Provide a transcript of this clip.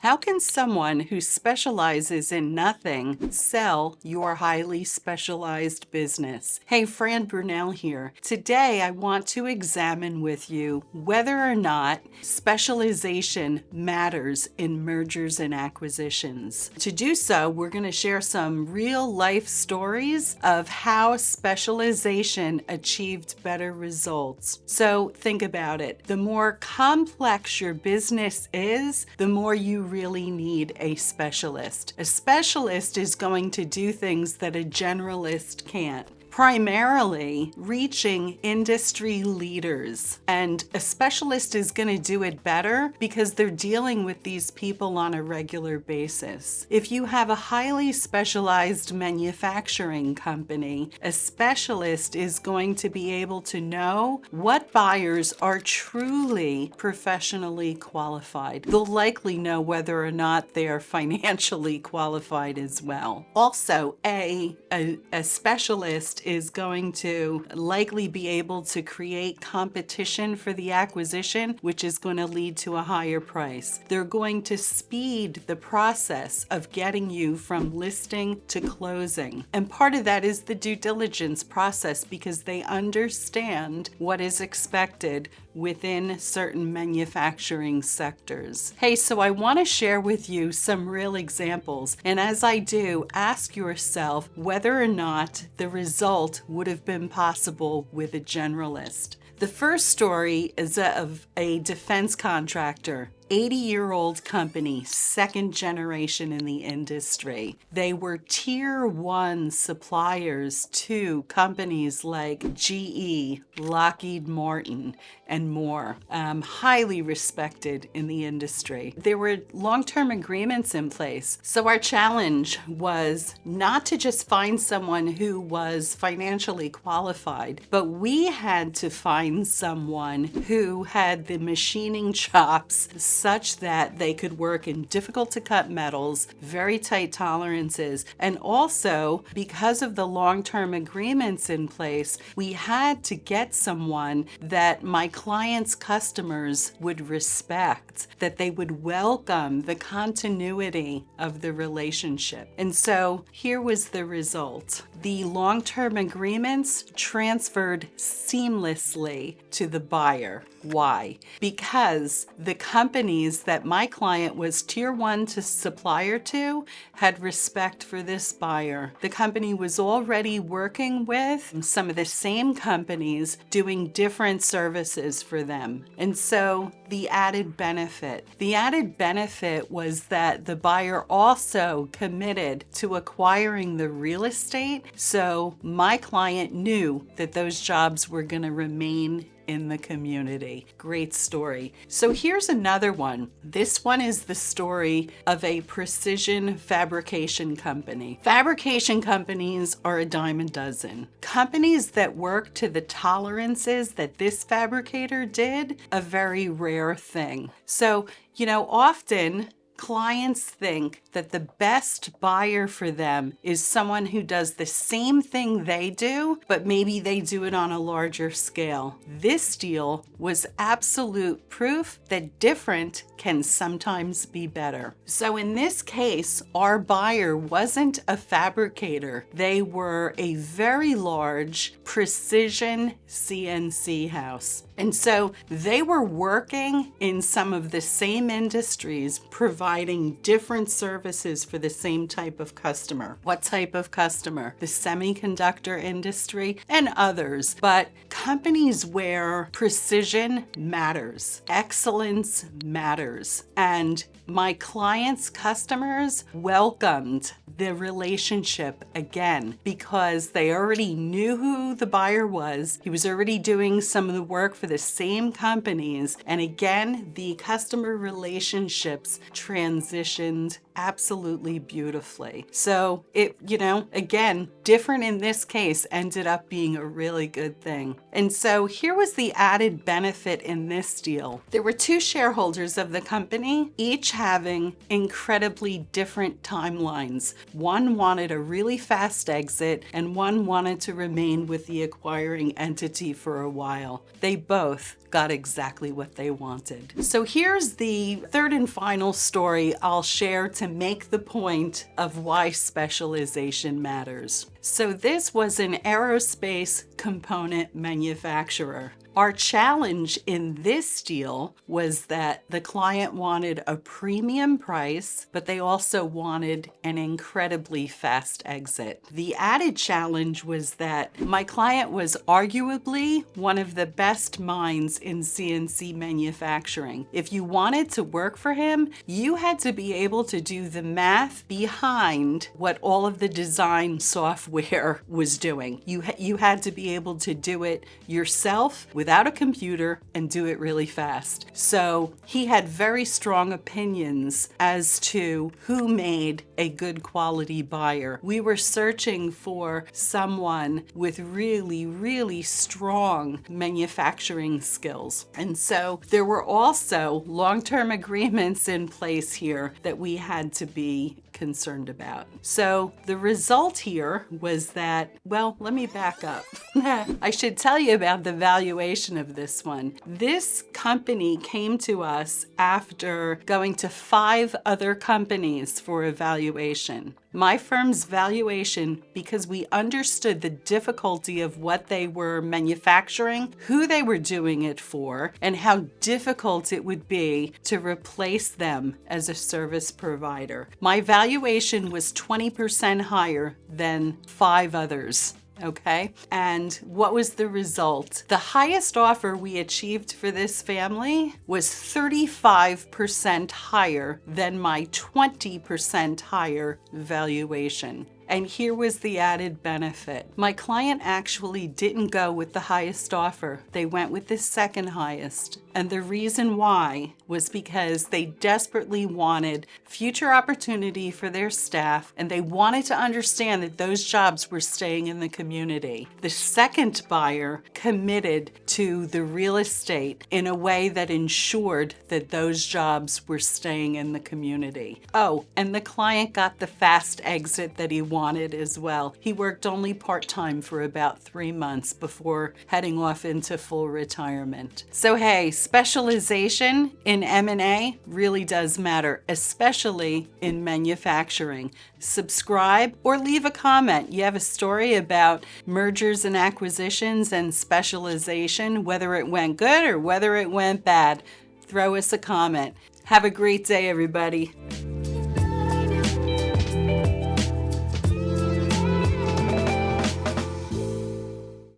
How can someone who specializes in nothing sell your highly specialized business? Hey, Fran Brunel here. Today, I want to examine with you whether or not specialization matters in mergers and acquisitions. To do so, we're going to share some real life stories of how specialization achieved better results. So think about it. The more complex your business is, the more you really need a specialist. A specialist is going to do things that a generalist can't. Primarily reaching industry leaders. And a specialist is going to do it better because they're dealing with these people on a regular basis. If you have a highly specialized manufacturing company, a specialist is going to be able to know what buyers are truly professionally qualified. They'll likely know whether or not they're financially qualified as well. Also, a specialist is going to likely be able to create competition for the acquisition, which is going to lead to a higher price. They're going to speed the process of getting you from listing to closing. And part of that is the due diligence process because they understand what is expected within certain manufacturing sectors. Hey, so I want to share with you some real examples. And as I do, ask yourself whether or not the result would have been possible with a generalist. The first story is of a defense contractor. 80-year-old company, second generation in the industry. They were tier 1 suppliers to companies like GE, Lockheed Martin, and more. Highly respected in the industry. There were long-term agreements in place. So our challenge was not to just find someone who was financially qualified, but we had to find someone who had the machining chops such that they could work in difficult to cut metals, very tight tolerances, and also because of the long-term agreements in place, we had to get someone that my clients' customers would respect, that they would welcome the continuity of the relationship. And so here was the result. The long-term agreements transferred seamlessly to the buyer. Why? Because the companies that my client was tier 1 to supplier to had respect for this buyer. The company was already working with some of the same companies doing different services for them. And so the added benefit was that the buyer also committed to acquiring the real estate. So my client knew that those jobs were going to remain in the community. Great story. So here's another one. This one is the story of a precision fabrication company. Fabrication companies are a dime a dozen. Companies that work to the tolerances that this fabricator did, a very rare thing. So, often clients think that the best buyer for them is someone who does the same thing they do, but maybe they do it on a larger scale. This deal was absolute proof that different can sometimes be better. So in this case, our buyer wasn't a fabricator. They were a very large precision CNC house. And so they were working in some of the same industries, providing different services for the same type of customer. What type of customer? The semiconductor industry and others. But companies where precision matters, excellence matters. And my clients' customers welcomed the relationship again because they already knew who the buyer was. He was already doing some of the work for the same companies. And again, the customer relationships transitioned absolutely beautifully. So it, again, different in this case ended up being a really good thing. And so here was the added benefit in this deal. There were two shareholders of the company, each having incredibly different timelines. One wanted a really fast exit, and one wanted to remain with the acquiring entity for a while. They both got exactly what they wanted. So here's the third and final story I'll share to make the point of why specialization matters. So this was an aerospace component manufacturer. Our challenge in this deal was that the client wanted a premium price, but they also wanted an incredibly fast exit. The added challenge was that my client was arguably one of the best minds in CNC manufacturing. If you wanted to work for him, you had to be able to do the math behind what all of the design software was doing. You had to be able to do it yourself without a computer and do it really fast. So he had very strong opinions as to who made a good quality buyer. We were searching for someone with really, really strong manufacturing skills. And so there were also long-term agreements in place here that we had to be concerned about. So the result here was that, well, let me back up. I should tell you about the valuation of this one. This company came to us after going to 5 other companies for evaluation. My firm's valuation, because we understood the difficulty of what they were manufacturing, who they were doing it for, and how difficult it would be to replace them as a service provider. My valuation was 20% higher than 5 others. Okay, and what was the result? The highest offer we achieved for this family was 35% higher than my 20% higher valuation. And here was the added benefit. My client actually didn't go with the highest offer. They went with the second highest. And the reason why was because they desperately wanted future opportunity for their staff, and they wanted to understand that those jobs were staying in the community. The second buyer committed to the real estate in a way that ensured that those jobs were staying in the community. Oh, and the client got the fast exit that he wanted as well. He worked only part-time for about 3 months before heading off into full retirement. So hey, specialization in M&A really does matter, especially in manufacturing. Subscribe or leave a comment. You have a story about mergers and acquisitions and specialization, whether it went good or whether it went bad. Throw us a comment. Have a great day, everybody.